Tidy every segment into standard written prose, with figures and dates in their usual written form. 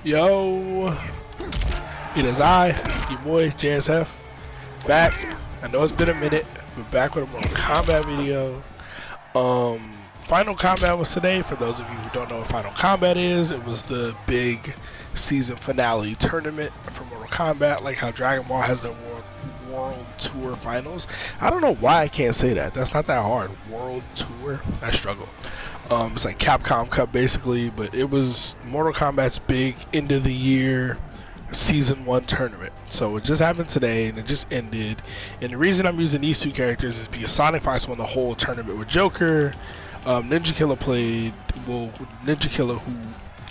Yo, it is I, your boy JSF, back. I know it's been a minute, but back with a Mortal Kombat video. Final Kombat was today. For those of you who don't know what Final Kombat is, it was the big season finale tournament for Mortal Kombat, like how Dragon Ball has their World Tour Finals. I don't know why I can't say that. That's not that hard. World Tour. I struggle. It's like Capcom Cup basically, but it was Mortal Kombat's big end of the year season 1 tournament. So it just happened today and it just ended. And the reason I'm using these two characters is because Sonic Fox won the whole tournament with Joker. Ninja Killer played, Ninja Killer, who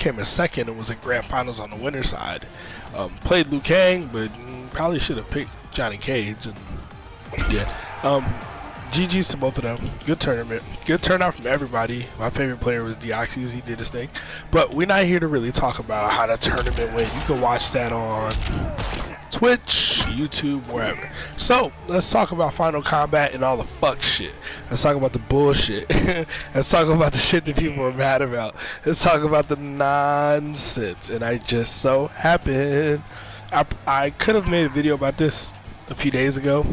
came in second and was in grand finals on the winner's side, played Liu Kang, but probably should have picked Johnny Cage. And yeah, GG's to both of them. Good tournament, good turnout from everybody. My favorite player was Jacqui. He did his thing, but we're not here to really talk about how the tournament went. You can watch that on Twitch, YouTube, wherever. So let's talk about Final Kombat and all the fuck shit. Let's talk about the bullshit. Let's talk about the shit that people are mad about. Let's talk about the nonsense. And I just so happened, I could have made a video about this a few days ago,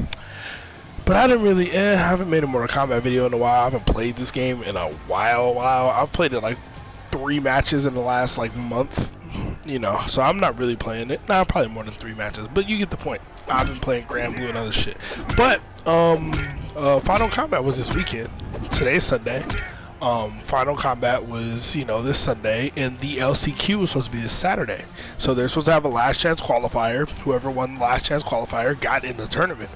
but I didn't really. I haven't made a Mortal Kombat video in a while. I haven't played this game in a while. I've played it like 3 matches in the last like month. You know, so I'm not really playing it. Nah, probably more than 3 matches, but you get the point. I've been playing Grand Blue and other shit. But Final Kombat was this weekend. Today's Sunday. Final Kombat was, you know, this Sunday, and the LCQ was supposed to be this Saturday. So they're supposed to have a last chance qualifier. Whoever won the last chance qualifier got in the tournament.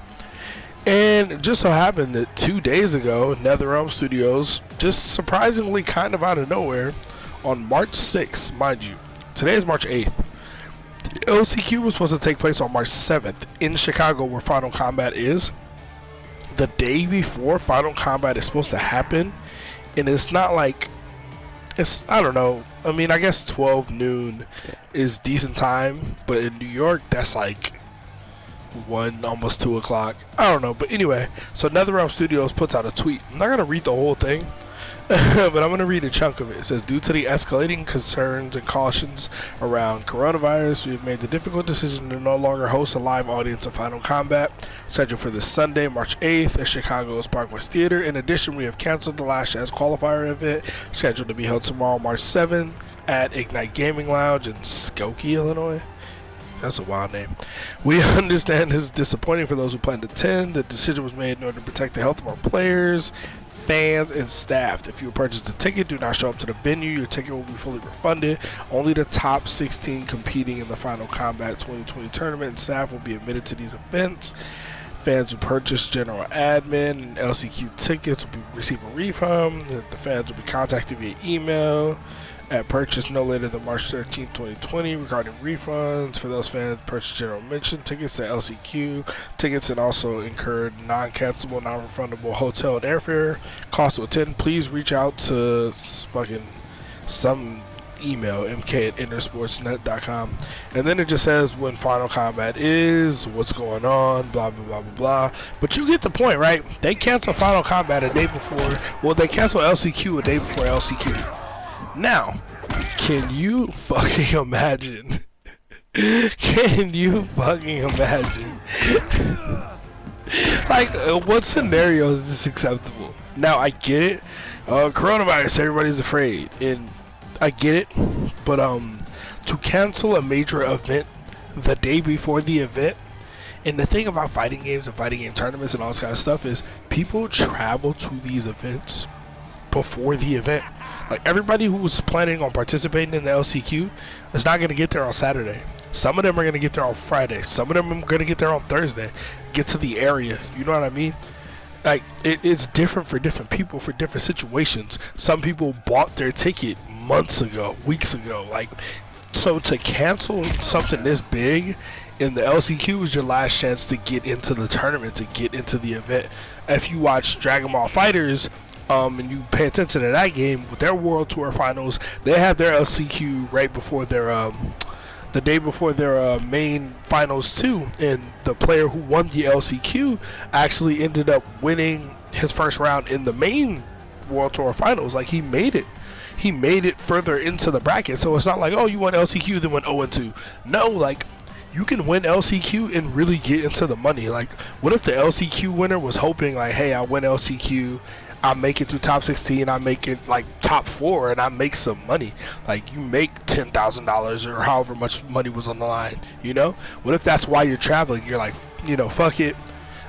And it just so happened that 2 days ago, NetherRealm Studios, just surprisingly kind of out of nowhere, on March 6th, mind you, today is March 8th. LCQ was supposed to take place on March 7th in Chicago, where Final Kombat is. The day before Final Kombat is supposed to happen, and it's not like, I don't know, I mean, I guess 12 noon is decent time, but in New York, that's like 1, almost 2 o'clock. I don't know, but anyway, so NetherRealm Studios puts out a tweet. I'm not going to read the whole thing, but I'm going to read a chunk of it. It says, due to the escalating concerns and cautions around coronavirus, we have made the difficult decision to no longer host a live audience of Final Kombat, scheduled for this Sunday, March 8th, at Chicago's Park West Theater. In addition, we have canceled the last chance qualifier event, scheduled to be held tomorrow, March 7th, at Ignite Gaming Lounge in Skokie, Illinois. That's a wild name. We understand this is disappointing for those who plan to attend. The decision was made in order to protect the health of our players, fans, and staff. If you purchased a ticket, do not show up to the venue. Your ticket will be fully refunded. Only the top 16 competing in the Final Kombat 2020 tournament and staff will be admitted to these events. Fans who purchase general admin and LCQ tickets will receive a refund. The fans will be contacted via email at purchase no later than March 13, 2020 regarding refunds. For those fans purchase general admission tickets at LCQ tickets and also incurred non-cancelable, non-refundable hotel and airfare cost to attend, please reach out to fucking some email, mk@intersportsnet.com. And then it just says when Final Kombat is, what's going on, blah blah blah blah blah. But you get the point, right? They cancel Final Kombat a day before, well, they cancel LCQ a day before LCQ. Now, can you fucking imagine? Can you fucking imagine? Like, what scenario is this acceptable? Now, I get it. Coronavirus, everybody's afraid. And I get it. But, to cancel a major event the day before the event, and the thing about fighting games and fighting game tournaments and all this kind of stuff is people travel to these events before the event. Like, everybody who was planning on participating in the LCQ is not going to get there on Saturday. Some of them are going to get there on Friday. Some of them are going to get there on Thursday. Get to the area. You know what I mean? Like, it's different for different people, for different situations. Some people bought their ticket months ago, weeks ago. Like, so to cancel something this big in the LCQ is your last chance to get into the tournament, to get into the event. If you watch Dragon Ball FighterZ, and you pay attention to that game with their World Tour Finals, they have their LCQ right before their the day before their main finals too, and the player who won the LCQ actually ended up winning his first round in the main World Tour Finals. Like, he made it. he made it further into the bracket. So it's not like, oh, you won LCQ then went 0-2. No, like, you can win LCQ and really get into the money. Like, what if the LCQ winner was hoping like, hey, I win LCQ, I make it through top 16, I make it like top 4, and I make some money. Like, you make $10,000 or however much money was on the line, you know? What if that's why you're traveling? You're like, you know, fuck it,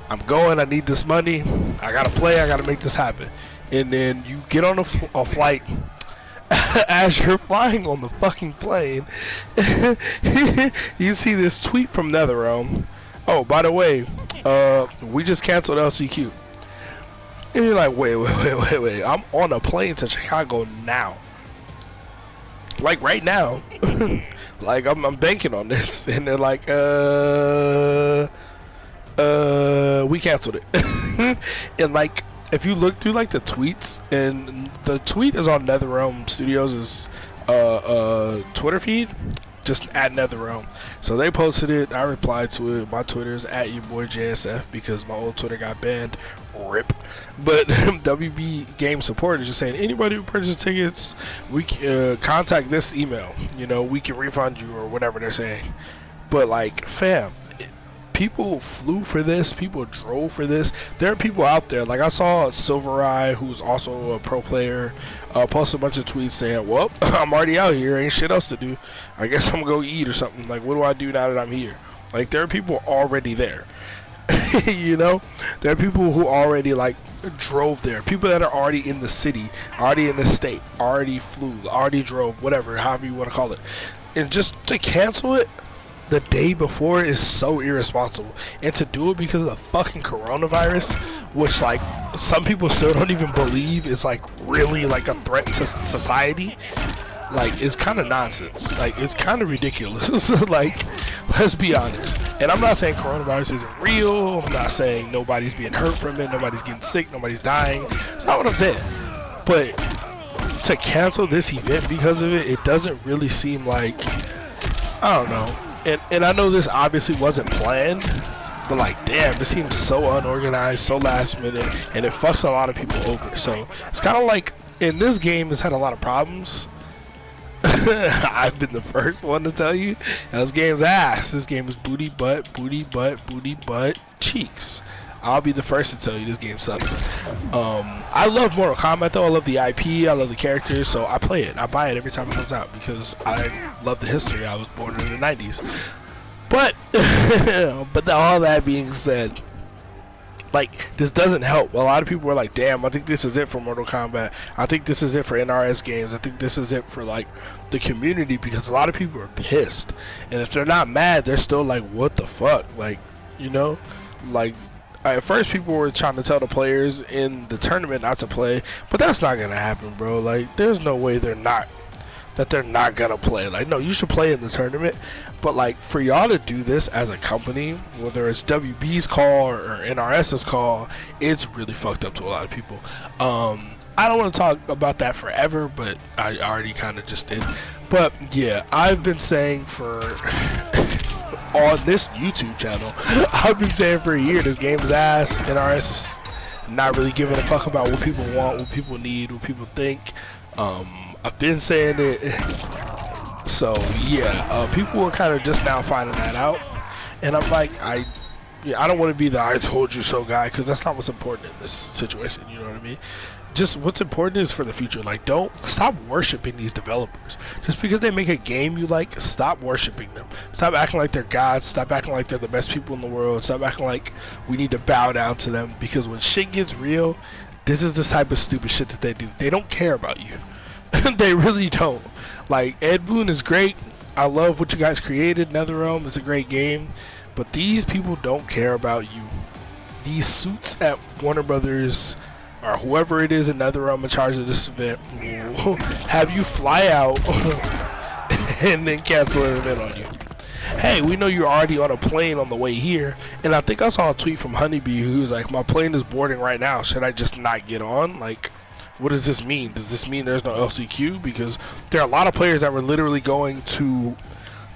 I'm going, I need this money, I gotta play, I gotta make this happen. And then you get on a flight. As you're flying on the fucking plane, you see this tweet from NetherRealm. Oh, by the way, we just canceled LCQ. And you're like, wait, I'm on a plane to Chicago now. Like, right now. Like, I'm banking on this. And they're like, we canceled it. And, like, if you look through, like, the tweets, and the tweet is on NetherRealm Studios' Twitter feed, just at NetherRealm. So they posted it, I replied to it. My Twitter is at your boy JSF because my old Twitter got banned. RIP. But WB Game Support is just saying, anybody who purchases tickets, we contact this email. You know, we can refund you or whatever they're saying. But like, fam, people flew for this, people drove for this. There are people out there, like I saw Silvereye, who's also a pro player, post a bunch of tweets saying, well, I'm already out here, ain't shit else to do, I guess I'm gonna go eat or something. Like, what do I do now that I'm here? Like, there are people already there. You know, there are people who already like drove there, people that are already in the city, already in the state, already flew, already drove, whatever, however you want to call it. And just to cancel it the day before is so irresponsible. And to do it because of the fucking coronavirus, which like some people still don't even believe is like really like a threat to society, like, it's kind of nonsense. Like, it's kind of ridiculous. Like, let's be honest. And I'm not saying coronavirus isn't real, I'm not saying nobody's being hurt from it, nobody's getting sick, nobody's dying. That's not what I'm saying. But to cancel this event because of it, it doesn't really seem like, I don't know. And I know this obviously wasn't planned, but like, damn, it seems so unorganized, so last minute, and it fucks a lot of people over. So it's kind of like, in this game, it's had a lot of problems. I've been the first one to tell you, this game's ass. This game is booty butt, booty butt, booty butt, cheeks. I'll be the first to tell you this game sucks. I love Mortal Kombat though. I love the IP, I love the characters, so I play it. I buy it every time it comes out because I love the history. I was born in the 90s. But, all that being said, like, this doesn't help. A lot of people are like, damn, I think this is it for Mortal Kombat. I think this is it for NRS games. I think this is it for, like, the community, because a lot of people are pissed. And if they're not mad, they're still like, what the fuck? Like, you know? Like, at first people were trying to tell the players in the tournament not to play, but that's not going to happen, bro. Like, there's no way they're not gonna play. Like, no, you should play in the tournament, but like, for y'all to do this as a company, whether it's WB's call or NRS's call, it's really fucked up to a lot of people. I don't want to talk about that forever, but I already kind of just did. But yeah, I've been saying for on this YouTube channel, I've been saying for a year, this game is ass. NRS is not really giving a fuck about what people want, what people need, what people think. I've been saying it, so yeah, people are kind of just now finding that out, and I'm like, I don't want to be the I told you so guy, because that's not what's important in this situation, you know what I mean? Just what's important is for the future. Like, don't stop worshiping these developers. Just because they make a game you like, stop worshiping them. Stop acting like they're gods, stop acting like they're the best people in the world, stop acting like we need to bow down to them, because when shit gets real, this is the type of stupid shit that they do. They don't care about you. They really don't. Like, Ed Boon is great. I love what you guys created. NetherRealm is a great game, but these people don't care about you. These suits at Warner Brothers or whoever it is in NetherRealm in charge of this event will have you fly out and then cancel an event on you. Hey, we know you're already on a plane on the way here, and I think I saw a tweet from Honeybee who's like, my plane is boarding right now, should I just not get on? Like, what does this mean? Does this mean there's no LCQ? Because there are a lot of players that were literally going to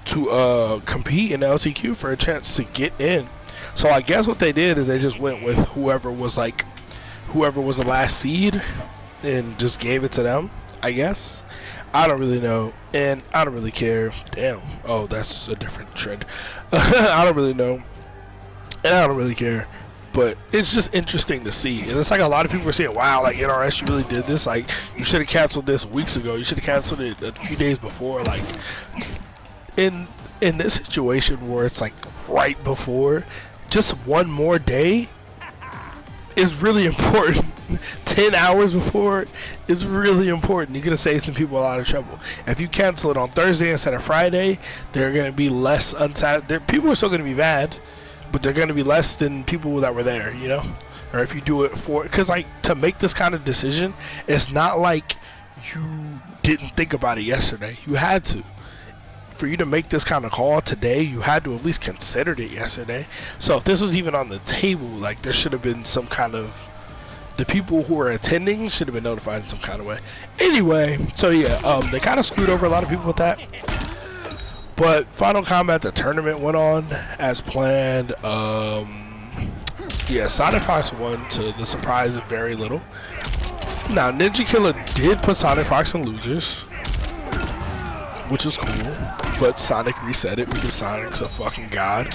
compete in LCQ for a chance to get in. So I guess what they did is they just went with whoever was the last seed and just gave it to them. I guess. I don't really know, and I don't really care. Damn. Oh, that's a different trend. I don't really know, and I don't really care. But it's just interesting to see, and it's like a lot of people are saying, "Wow, like NRS, you really did this. Like you should have canceled this weeks ago. You should have canceled it a few days before." Like in this situation where it's like right before, just one more day is really important. 10 hours before is really important. You're gonna save some people a lot of trouble. If you cancel it on Thursday instead of Friday, they're gonna be less unsatisfied. People are still gonna be mad, but they're gonna be less than people that were there, you know? Or if you do it for, because like to make this kind of decision, it's not like you didn't think about it yesterday. You had to. For you to make this kind of call today, you had to at least considered it yesterday. So if this was even on the table, like there should have been some kind of, the people who were attending should have been notified in some kind of way. Anyway, so yeah, they kind of screwed over a lot of people with that. But Final Kombat, the tournament went on as planned. Yeah, Sonic Fox won to the surprise of very little. Now, Ninja Killer did put Sonic Fox in losers, which is cool. But Sonic reset it because Sonic's a fucking god.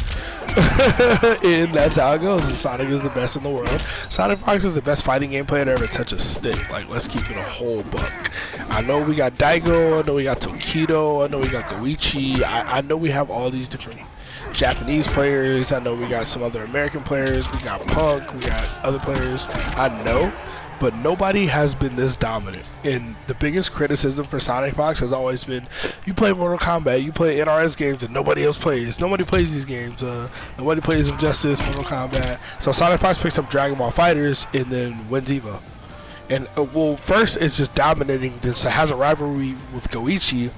And that's how it goes. And Sonic is the best in the world. Sonic Fox is the best fighting game player to ever touch a stick. Like, let's keep it a whole buck. I know we got Daigo, I know we got Tokido, I know we got Goichi. I know we have all these different Japanese players. I know we got some other American players. We got Punk, we got other players. I know. But nobody has been this dominant. And the biggest criticism for Sonic Fox has always been, you play Mortal Kombat, you play NRS games that nobody else plays. Nobody plays these games. Nobody plays Injustice, Mortal Kombat. So Sonic Fox picks up Dragon Ball FighterZ and then wins EVO. And well, first it's just dominating. This has a rivalry with Goichi.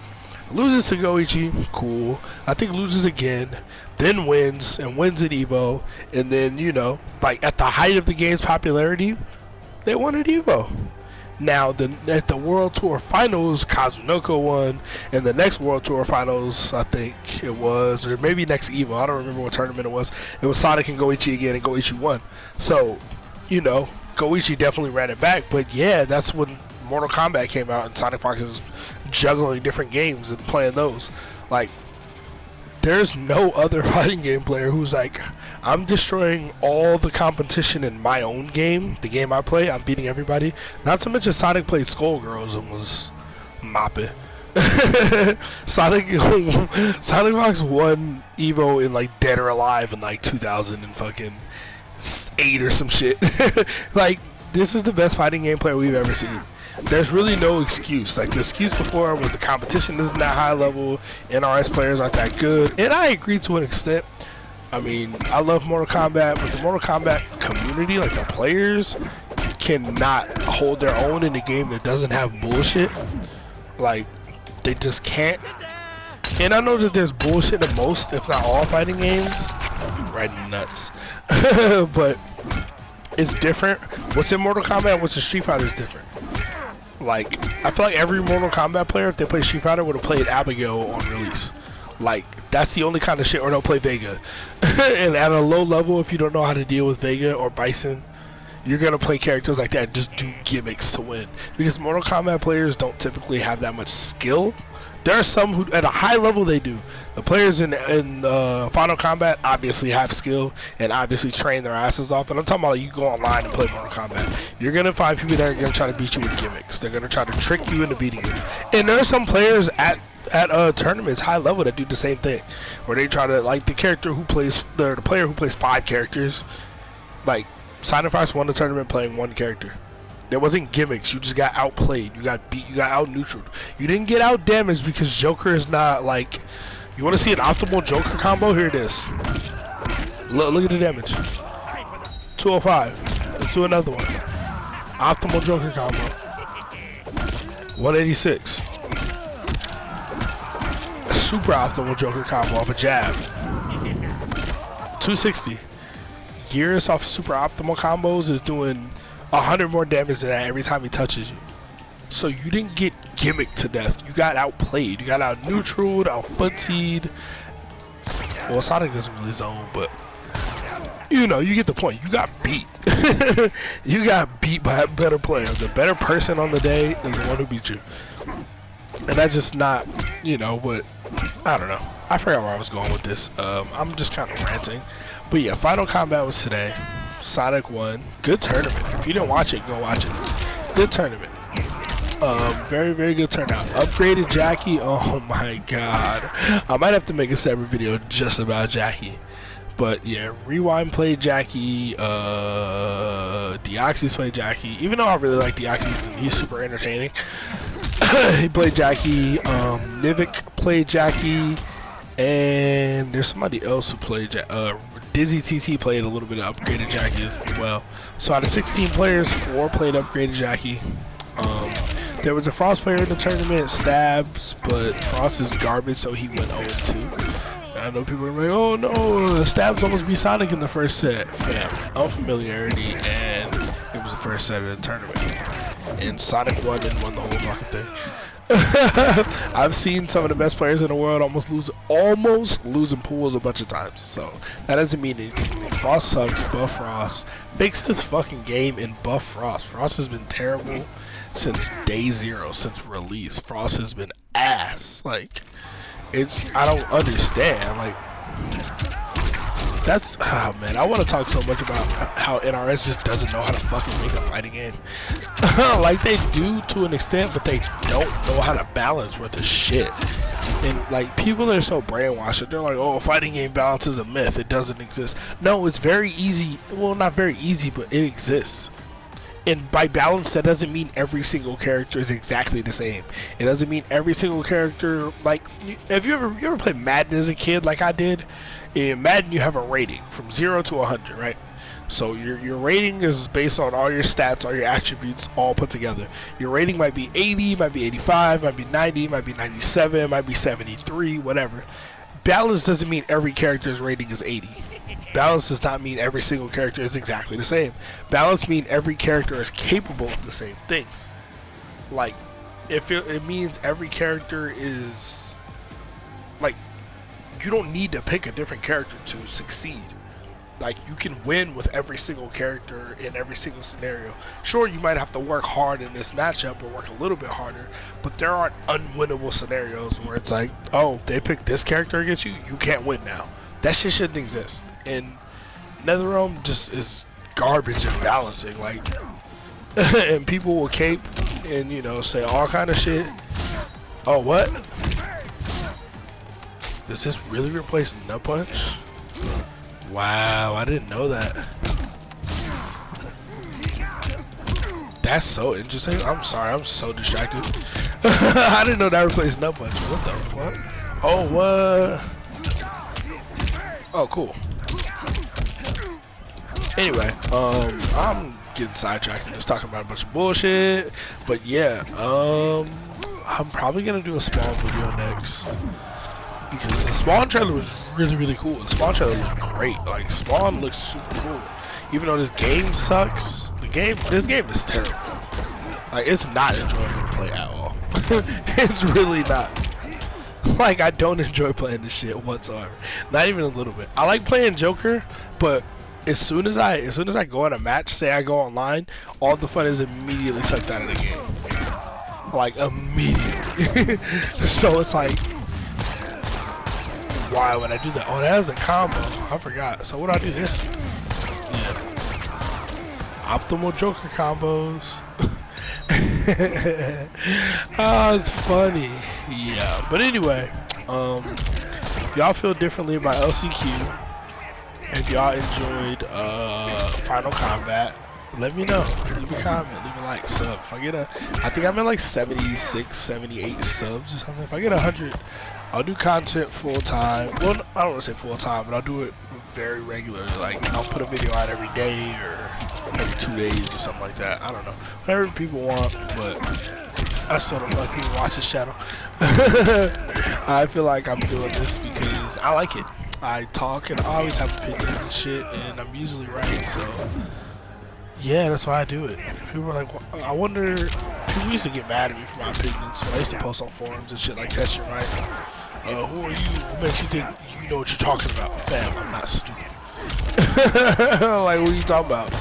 Loses to Goichi, cool. I think loses again, then wins and wins at EVO. And then, you know, like at the height of the game's popularity, they won at EVO. Now, at the World Tour Finals, Kazunoko won, and the next World Tour Finals, I think it was, or maybe next EVO, I don't remember what tournament it was. It was Sonic and Goichi again, and Goichi won. So, you know, Goichi definitely ran it back, but yeah, that's when Mortal Kombat came out, and Sonic Fox is juggling different games and playing those. Like, there's no other fighting game player who's like, I'm destroying all the competition in my own game, the game I play, I'm beating everybody. Not to mention Sonic played Skullgirls and was mopping. Sonic Fox won EVO in like Dead or Alive in like 2008 or some shit. Like, this is the best fighting game player we've ever seen. There's really no excuse. Like, the excuse before was the competition isn't that high level, NRS players aren't that good, and I agree to an extent. I mean, I love Mortal Kombat, but the Mortal Kombat community, like the players, cannot hold their own in a game that doesn't have bullshit. Like, they just can't. And I know that there's bullshit in most, if not all, fighting games. Right nuts. But it's different. What's in Mortal Kombat and what's in Street Fighter is different. Like, I feel like every Mortal Kombat player, if they play Street Fighter, would have played Abigail on release. Like, that's the only kind of shit, or they'll play Vega. And at a low level, if you don't know how to deal with Vega or Bison, you're going to play characters like that and just do gimmicks to win. Because Mortal Kombat players don't typically have that much skill. There are some who, at a high level, they do. The players in Final Kombat obviously have skill and obviously train their asses off. And I'm talking about, like, you go online and play Mortal Kombat. You're going to find people that are going to try to beat you with gimmicks. They're going to try to trick you into beating you. And there are some players at tournaments, high level, that do the same thing. Where they try to, like, the character who plays, the player who plays 5 characters. Like, Sonic Fox won the tournament playing 1 character. There wasn't gimmicks. You just got outplayed. You got beat. You got out-neutraled. You didn't get out-damaged because Joker is not, like... You want to see an optimal Joker combo? Here it is. Look at the damage. 205. Let's do another one. Optimal Joker combo. 186. A super optimal Joker combo off a jab. 260. Gears off super optimal combos is doing 100 more damage than that every time he touches you. So you didn't get gimmicked to death. You got outplayed. You got out-neutraled, out-footsied. Well, Sonic doesn't really zone, but you know, you get the point. You got beat. You got beat by a better player. The better person on the day is the one who beat you. And that's just not, you know, what, I don't know. I forgot where I was going with this. I'm just kind of ranting. But yeah, Final Kombat was today. Sonic won. Good tournament. If you didn't watch it, go watch it. Good tournament. Very, very good turnout. Upgraded Jacqui. Oh my god. I might have to make a separate video just about Jacqui. But yeah, Rewind played Jacqui. Deoxys played Jacqui. Even though I really like Deoxys, he's super entertaining. He played Jacqui. Nivik played Jacqui. And there's somebody else who played Dizzy TT played a little bit of upgraded Jacqui as well. So out of 16 players, 4 played upgraded Jacqui. There was a Frost player in the tournament, Stabs, but Frost is garbage, so he went 0-2. I know people are like, oh no, Stabs almost beat Sonic in the first set. Fam, unfamiliarity, and it was the first set of the tournament. And Sonic won and won the whole fucking thing. I've seen some of the best players in the world almost lose in pools a bunch of times. So that doesn't mean anything. Frost sucks, buff Frost. Fix this fucking game and buff Frost. Frost has been terrible since day 0, since release. Frost has been ass. Like, I don't understand. Like, that's, oh man, I want to talk so much about how NRS just doesn't know how to fucking make a fighting game. Like, they do to an extent, but they don't know how to balance worth of shit. And like, people are so brainwashed that they're like, oh, fighting game balance is a myth, it doesn't exist. No, it's very easy. Well, not very easy, but it exists. And by balance, that doesn't mean every single character is exactly the same. It doesn't mean every single character, like, if you ever played Madden as a kid like I did, in Madden you have a rating from 0 to 100, right? So your rating is based on all your stats, all your attributes, all put together. Your rating might be 80, might be 85, might be 90, might be 97, might be 73, whatever. Balance doesn't mean every character's rating is 80. Balance does not mean every single character is exactly the same. Balance means every character is capable of the same things. Like, if it means every character is, like, you don't need to pick a different character to succeed. Like, you can win with every single character in every single scenario. Sure, you might have to work hard in this matchup or work a little bit harder, but there aren't unwinnable scenarios where it's like, oh, they picked this character against you, you can't win now. That shit shouldn't exist. And NetherRealm just is garbage in balancing. Like, and people will cape and, you know, say all kind of shit. Oh, what? Does this really replace Nut Punch? Wow, I didn't know that. That's so interesting. I'm sorry, I'm so distracted. I didn't know that replaced Nut Punch. What the fuck? Oh, what? Oh, cool. Anyway, I'm getting sidetracked and just talking about a bunch of bullshit. But yeah, I'm probably gonna do a Spawn video next. Because the Spawn trailer was really, really cool. The Spawn trailer looked great. Like, Spawn looks super cool. Even though this game sucks, this game is terrible. Like, it's not enjoyable to play at all. It's really not. Like, I don't enjoy playing this shit whatsoever. Not even a little bit. I like playing Joker, but as soon as I go in a match, say I go online, all the fun is immediately sucked out of the game. Like, immediately. So it's like, why would I do that? Oh, that was a combo. I forgot. So what do I do this? Yeah. Optimal Joker combos. Oh, it's funny. Yeah. But anyway, y'all feel differently about LCQ. If y'all enjoyed Final Kombat, let me know. Leave a comment, leave a like, sub. If I get I think I'm at like 76, 78 subs or something. If I get 100, I'll do content full time. Well, I don't want to say full time, but I'll do it very regularly. Like, I'll put a video out every day or every 2 days or something like that. I don't know. Whatever people want, but I still don't like people watch this channel. I feel like I'm doing this because I like it. I talk and I always have opinions and shit, and I'm usually right, so yeah, that's why I do it. People are like, I wonder, people used to get mad at me for my opinions when I used to post on forums and shit like that shit, right? Who are you? Who makes you think you know what you're talking about? Fam, I'm not stupid. Like, what are you talking about?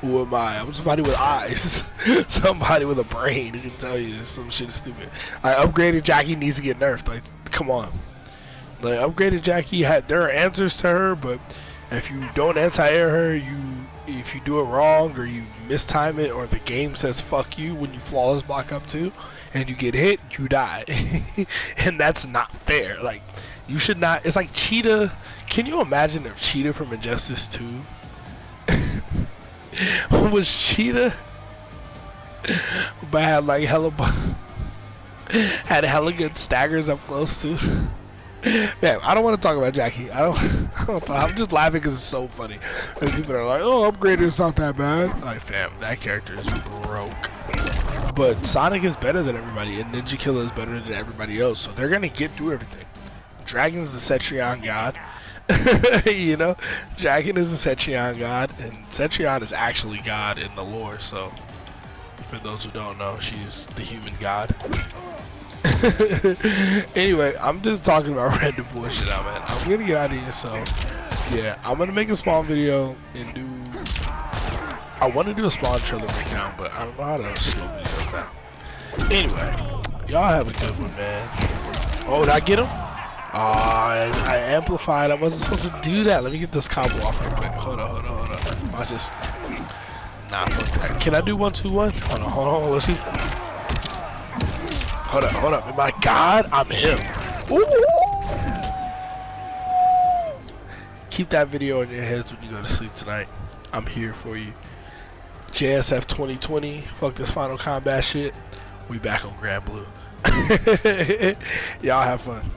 Who am I? I'm somebody with eyes. Somebody with a brain who can tell you some shit is stupid. Like, upgraded Jacqui needs to get nerfed. Like, come on. Like, upgraded Jacqui there are answers to her, but if you don't anti-air her, if you do it wrong or you mistime it or the game says fuck you when you flawless block up too and you get hit, you die. And that's not fair. Like, you should not. It's like Cheetah. Can you imagine if Cheetah from Injustice 2 was Cheetah but had like had hella good staggers up close too? Man, I don't want to talk about Jacqui. I'm just laughing because it's so funny. And people are like, "Oh, upgraded is not that bad." Like, fam, that character is broke. But Sonic is better than everybody, and Ninja Killer is better than everybody else. So they're gonna get through everything. Dragon's the Cetrion god. You know, Dragon is the Cetrion god, and Cetrion is actually God in the lore. So, for those who don't know, she's the human god. Anyway, I'm just talking about random bullshit now, man. I'm gonna get out of here, so yeah, I'm gonna make a Spawn video and do. I want to do a Spawn trailer right now, but I don't know how to slow videos down. Anyway, y'all have a good one, man. Oh, did I get him? I amplified. I wasn't supposed to do that. Let me get this combo off real quick. Hold on. Watch this. Nah, fuck that. Can I do 1-2-1? Hold on. Let's see. Hold up. My God, I'm him. Ooh. Keep that video in your heads when you go to sleep tonight. I'm here for you. JSF 2020. Fuck this Final Combat shit. We back on Grand Blue. Y'all have fun.